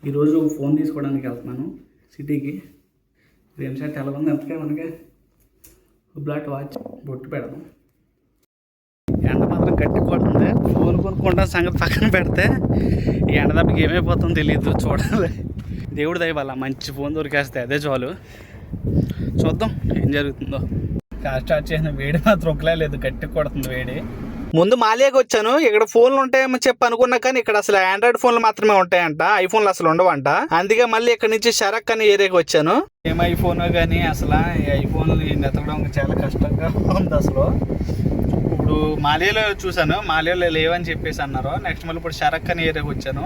ఈరోజు ఫోన్ తీసుకోవడానికి వెళ్తున్నాను సిటీకి. రేమ్ షర్ట్ ఎలా ఉంది ఎంతకే మనకి బ్లాట్ వాచ్ బొట్టు పెడదాం. ఎండ మాత్రం గట్టి కొడుతుంది. ఫోన్ కొనుక్కుంటా సంగతి పక్కన పెడితే ఈ ఎండ దెబ్బకి ఏమైపోతుందో తెలియదు. చూడాలి, దేవుడి దయ వల్ల మంచి ఫోన్ దొరికేస్తే అదే చాలు. చూద్దాం ఏం జరుగుతుందో. కార్ స్టార్ట్ చేసిన వేడి మాత్రం ఒకలే లేదు, గట్టి కొడుతుంది వేడి. ముందు మాలియాకి వచ్చాను. ఇక్కడ ఫోన్లు ఉంటాయేమో చెప్పి అనుకున్నా, కానీ ఇక్కడ అసలు ఆండ్రాయిడ్ ఫోన్లు మాత్రమే ఉంటాయంట, ఐఫోన్లు అసలు ఉండవంట. అందుకే మళ్ళీ ఇక్కడ నుంచి షరక్ అని ఏరియాకి వచ్చాను. ఏం ఐఫోన్ కానీ అసలు ఈ ఐఫోన్లు ఎతకడం చాలా కష్టంగా ఉంది అసలు. ఇప్పుడు మాలియాలో చూసాను, మాలియాలో లేవని చెప్పేసి అన్నారు. నెక్స్ట్ మళ్ళీ ఇప్పుడు షరక్ అని ఏరియాకి వచ్చాను.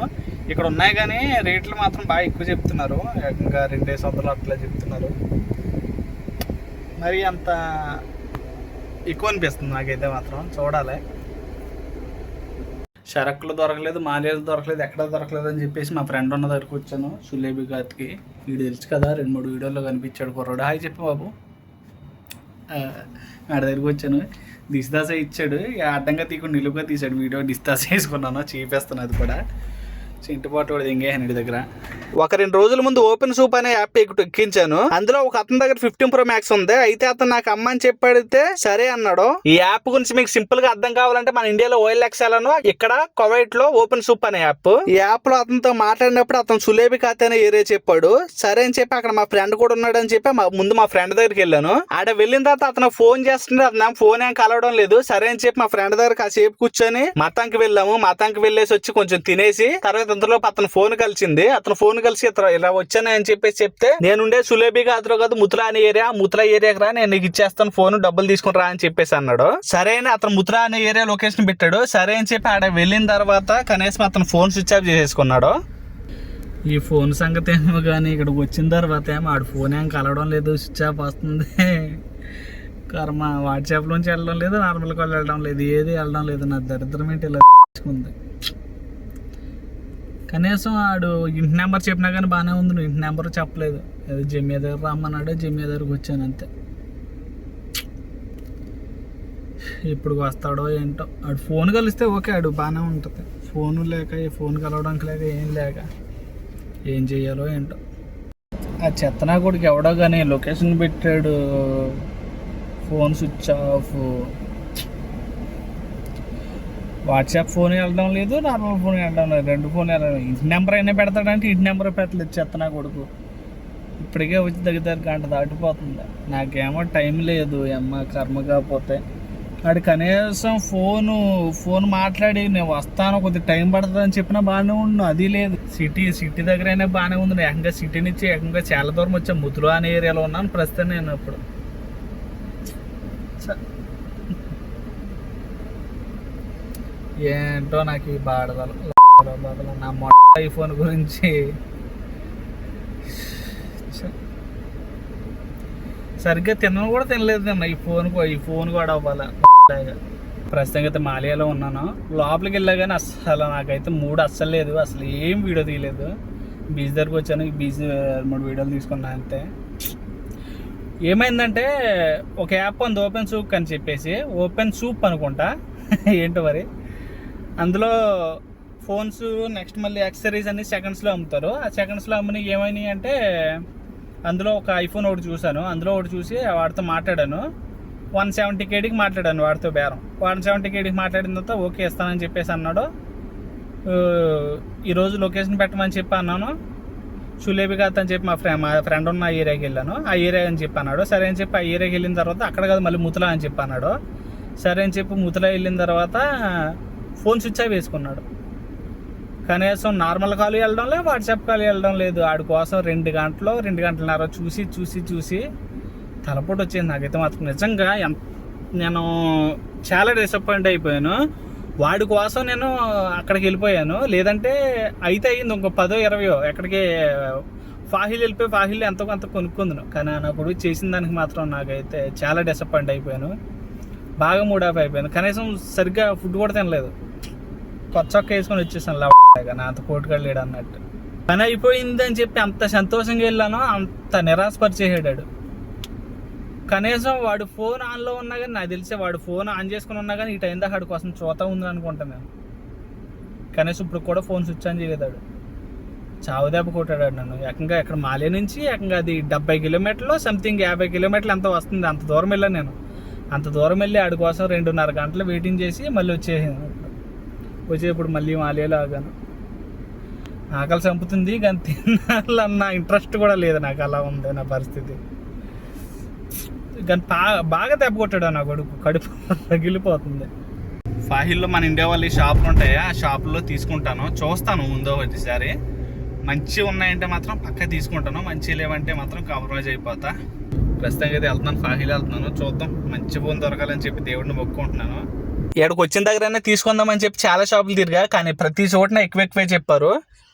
ఇక్కడ ఉన్నాయి కానీ రేట్లు మాత్రం బాగా ఎక్కువ చెప్తున్నారు. ఇంకా 2,500 అట్లా చెప్తున్నారు. మరి అంత ఎక్కువ అనిపిస్తుంది నాకైతే మాత్రం. చూడాలి. షరక్లు దొరకలేదు, మాలియాలు దొరకలేదు, ఎక్కడ దొరకలేదు అని చెప్పేసి మా ఫ్రెండ్ ఉన్న దగ్గరికి వచ్చాను. సులేబీ గారికి వీడు తెలుసు కదా, 2-3 వీడియోల్లో కనిపించాడు కుర్రాడు. హాయ్ చెప్పి బాబు. ఆడ దగ్గరికి వచ్చాను. దిస్తాసే ఇచ్చాడు, అడ్డంగా తీకుండా నిలువుగా తీసాడు వీడియో. దిస్తాసే వేసుకున్నాను, చూపిస్తాను అది కూడా. చింటిపాటు వాడు ఎంగేహనుడి దగ్గర. ఒక 2 రోజుల ముందు ఓపెన్ సూప్ అనే యాప్ ఎక్కించాను. అందులో ఒక అతని దగ్గర 15 Pro Max ఉంది. అయితే అతను నాకు అమ్మని చెప్పాడితే సరే అన్నాడు. ఈ యాప్ గురించి మీకు సింపుల్ గా అర్థం కావాలంటే మన ఇండియాలో OLX అను, ఇక్కడ కువైట్ లో ఓపెన్ సూప్ అనే యాప్. ఈ యాప్ లో అతనితో మాట్లాడినప్పుడు అతను సులేబీ ఖాతా అనే ఏరియా చెప్పాడు. సరే అని చెప్పి అక్కడ మా ఫ్రెండ్ కూడా ఉన్నాడు అని చెప్పి ముందు మా ఫ్రెండ్ దగ్గరికి వెళ్ళాను. ఆడ వెళ్ళిన తర్వాత అతను ఫోన్ చేస్తుంటే అతను ఫోన్ ఏం కలవడం లేదు. సరే అని చెప్పి మా ఫ్రెండ్ దగ్గర కాసేపు కూర్చొని మతాంకి వెళ్ళాము. మతాంకి వెళ్ళేసి వచ్చి కొంచెం తినేసి తర్వాత ఇంతలోపు అతను ఫోన్ కలిసింది. అతను ఫోన్ కలిసి ఇలా వచ్చాను అని చెప్పేసి చెప్తే, నేనుండే సులేబీ ఖాతాలో కాదు ముత్రా అనే ఏరియా, ముత్రా ఏరియాకి రా, నేను నీకు ఇచ్చేస్తాను ఫోన్, డబ్బులు తీసుకుని రా అని చెప్పేసి అన్నాడు. సరే అని అతను ముత్రా అనే ఏరియా లొకేషన్ పెట్టాడు. సరే అని చెప్పి ఆడ వెళ్ళిన తర్వాత కనీసం అతను ఫోన్ స్విచ్ ఆఫ్ చేసేసుకున్నాడు. ఈ ఫోన్ సంగతి ఏమో కానీ ఇక్కడికి వచ్చిన తర్వాత ఏమో ఆడు ఫోన్ ఏం కలవడం లేదు, స్విచ్ ఆఫ్ వస్తుంది. కర్మ, వాట్సాప్ నుంచి వెళ్ళడం లేదు, నార్మల్ కాల్ వెళ్ళడం లేదు, ఏది వెళ్ళడం లేదు. నా దరిద్రం ఏంటి ఇలా ఉంది. కనీసం ఆడు ఇంటి నెంబర్ చెప్పినా కానీ బాగానే ఉంది, నువ్వు ఇంటి నెంబర్ చెప్పలేదు. ఏదో జమియా దగ్గర రమ్మన్నాడు, జమియా దగ్గరకు వచ్చాను అంతే. ఇప్పుడు వస్తాడో ఏంటో. ఆడు ఫోన్ కలిస్తే ఓకే, ఆడు బాగానే ఉంటుంది. ఫోను లేక, ఫోన్ కలవడానికి లేక, ఏం లేక ఏం చెయ్యాలో ఏంటో. ఆ చెత్తనా కొడుకు ఎవడో కానీ లొకేషన్ పెట్టాడు, phone switch off. WhatsApp phone వెళ్ళడం లేదు, నార్మల్ ఫోన్ వెళ్ళడం లేదు, 2 ఫోన్ వెళ్ళడం. ఇంటి నెంబర్ అయినా పెడతాడంటే ఇంటి నెంబర్ పెట్టలేదు చెత్తనా కొడుకు. ఇప్పటికే వచ్చి దగ్గర గంట దాటిపోతుంది. నాకేమో టైం లేదు, అమ్మ కర్మ. కాకపోతే వాడు కనీసం ఫోన్ మాట్లాడి నేను వస్తాను కొద్దిగా టైం పడుతుంది అని చెప్పినా బాగానే ఉండు. అది లేదు. సిటీ దగ్గర అయినా బాగానే ఉంది. ఏకంగా సిటీ నుంచి ఏకంగా చాలా దూరం వచ్చాను. ముతులు అనే ఏరియాలో ఉన్నాను ప్రస్తుతం నేను. ఇప్పుడు ఏంటో నాకు ఈ బాధలు నా ఐఫోన్ గురించి. సరిగ్గా తినను కూడా తినలేదు నిన్న. ఈ ఫోన్ కూడా అవ్వాలి. ప్రస్తుతం అయితే మాలియాలో ఉన్నాను. లోపలికి వెళ్ళా కానీ అస్సలు నాకైతే మూడు అస్సలు లేదు. అసలు ఏం వీడియో తీయలేదు. బీచ్ దగ్గరకు వచ్చాను, ఈ బీచ్ 2 వీడియోలు తీసుకున్నా అంతే. ఏమైందంటే ఒక యాప్ ఉంది ఓపెన్ సూప్ అని చెప్పేసి, ఓపెన్ సూప్ అనుకుంటా ఏంటో మరి. అందులో ఫోన్స్ నెక్స్ట్ మళ్ళీ యాక్సెసరీస్ అన్ని సెకండ్స్లో అమ్ముతారు. ఆ సెకండ్స్లో అమ్మిన ఏమైనాయి అంటే, అందులో ఒక ఐఫోన్ ఒకటి చూశాను. అందులో ఒకటి చూసి వాడితో మాట్లాడాను. 170 KDకి మాట్లాడాను వాడితో బేరం. 170 KDకి మాట్లాడిన తర్వాత ఓకే ఇస్తానని చెప్పేసి అన్నాడు. ఈరోజు లొకేషన్ పెట్టమని చెప్పి అన్నాను. సులేబీ ఖాతా అని చెప్పి మా ఫ్రెండ్ ఉన్న ఏరియాకి వెళ్ళాను. ఆ ఏరియా అని చెప్పి అన్నాడు. సరే అని చెప్పి ఆ ఏరియాకి వెళ్ళిన తర్వాత అక్కడ కాదు మళ్ళీ ముతలా అని చెప్పి అన్నాడు. సరే అని చెప్పి ముతలా వెళ్ళిన తర్వాత ఫోన్ స్విచ్ ఆఫ్ వేసుకున్నాడు. కనీసం నార్మల్ కాల్ వెళ్ళడం లేదు, వాట్సాప్ కాల్ వెళ్ళడం లేదు. ఆడి కోసం 2 గంటలన్నర చూసి తలపోటు వచ్చింది నాకైతే మాత్రం. నిజంగా నేను చాలా డిసప్పాయింట్ అయిపోయాను. వాడి కోసం నేను అక్కడికి వెళ్ళిపోయాను. లేదంటే అయితే అయ్యింది ఇంకో 10-20 ఎక్కడికి ఫాహిల్ వెళ్ళిపోయి ఫాహిల్ ఎంతో కొంత కొనుక్కుందును. కానీ నా కొడుకు చేసిన దానికి మాత్రం నాకైతే చాలా డిసప్పాయింట్ అయిపోయాను. బాగా మూడ్ ఆఫ్ అయిపోయాను. కనీసం సరిగ్గా ఫుడ్ కూడా తినలేదు. కొచ్చొక్క వేసుకొని వచ్చేసాను లాగా, నా అంత కోటుగాడు లేడు అన్నట్టు. పని అయిపోయింది అని చెప్పి అంత సంతోషంగా వెళ్ళాను, అంత నిరాశపరిచేసాడు. కనీసం వాడు ఫోన్ ఆన్లో ఉన్నా కానీ నాకు తెలిసే వాడు ఫోన్ ఆన్ చేసుకుని ఉన్నా కానీ ఈ టైం దాకా వాడి కోసం చూతా ఉందని అనుకుంటాను నేను. కనీసం ఇప్పుడు కూడా ఫోన్ స్విచ్ ఆన్ చేయలేదాడు. చావు దెబ్బ కొట్టాడు నన్ను. ఏకంగా ఇక్కడ మాలే నుంచి ఏకంగా అది 70 కిలోమీటర్లు సంథింగ్ 50 కిలోమీటర్లు ఎంత వస్తుంది. అంత దూరం వెళ్ళాను నేను. అంత దూరం వెళ్ళి ఆడి కోసం 2.5 గంటలు వెయిటింగ్ చేసి మళ్ళీ వచ్చేసాను. వచ్చేప్పుడు మళ్ళీ మాలేలో ఆగాను. ఆకలి చంపుతుంది కానీ తినాలన్న ఇంట్రెస్ట్ కూడా లేదు నాకు. అలా ఉంది నా పరిస్థితి. కానీ బాగా దెబ్బ కొట్టాడు నా కొడుకు. కడుపు పగిలిపోతుంది. ఫాహిల్లో మన ఇండియా వాళ్ళ షాపులు ఉంటాయి. ఆ షాపుల్లో తీసుకుంటాను, చూస్తాను ముందు ఒకటిసారి. మంచిగా ఉన్నాయంటే మాత్రం పక్క తీసుకుంటాను, మంచి లేవంటే మాత్రం కాంప్రమైజ్ అయిపోతా. ప్రస్తుతానికి అయితే వెళ్తున్నాను, ఫాహిల్ వెళ్తున్నాను. చూద్దాం, మంచి ఫోన్ దొరకాలని చెప్పి దేవుడిని మొక్కుకుంటున్నాను. ఇక్కడికి వచ్చిన దగ్గరనే తీసుకుందామని చెప్పి చాలా షాపులు తిరిగా, కానీ ప్రతి చోటన ఎక్కువే చెప్పారు.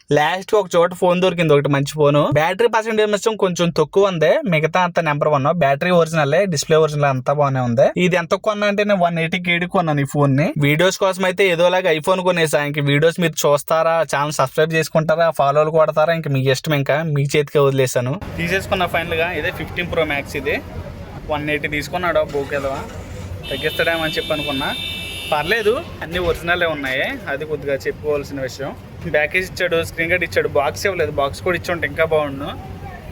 లాస్ట్ ఒక చోట ఫోన్ దొరికింది, ఒకటి మంచి ఫోన్. బ్యాటరీ పర్సెంటేజ్ మొత్తం కొంచెం తక్కువ ఉంది, మిగతా అంతా number 1. Battery original, display original, అంతా బాగానే ఉంది. ఇది ఎంత కొన్నా అంటే నేను 180 కొన్నాను ఈ ఫోన్ ని. వీడియోస్ కోసం అయితే ఏదోలాగా ఐఫోన్ కొనేసా. ఇంక వీడియోస్ మీరు చూస్తారా, ఛానల్ సబ్స్క్రైబ్ చేసుకుంటారా, ఫాలోలు కొడతారా, ఇంకా మీ ఇష్టం. ఇంకా మీ చేతికి వదిలేసాను. తీసేసుకున్నా ఫైనల్ గా. ఇదే 15 Pro Max. ఇది 180 తీసుకున్నాడు. బోకేదవా తగ్గిస్తాడేమని చెప్పి అనుకున్నా. పర్లేదు, అన్ని ఒరిజినలే ఉన్నాయి. అది కొద్దిగా చెప్పుకోవాల్సిన విషయం. ప్యాకేజ్ ఇచ్చాడు, స్క్రీన్ గార్డ్ ఇచ్చాడు, బాక్స్ ఇవ్వలేదు. బాక్స్ కూడా ఇచ్చుంటే ఇంకా బాగుండు.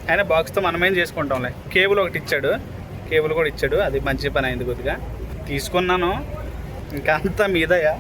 అయినా బాక్స్తో మనమేం చేసుకుంటాంలే. కేబుల్ ఒకటి ఇచ్చాడు, కేబుల్ కూడా ఇచ్చాడు. అది మంచి పని అయింది. కొద్దిగా తీసుకున్నాను. ఇంకా అంతా మీదయ్యా.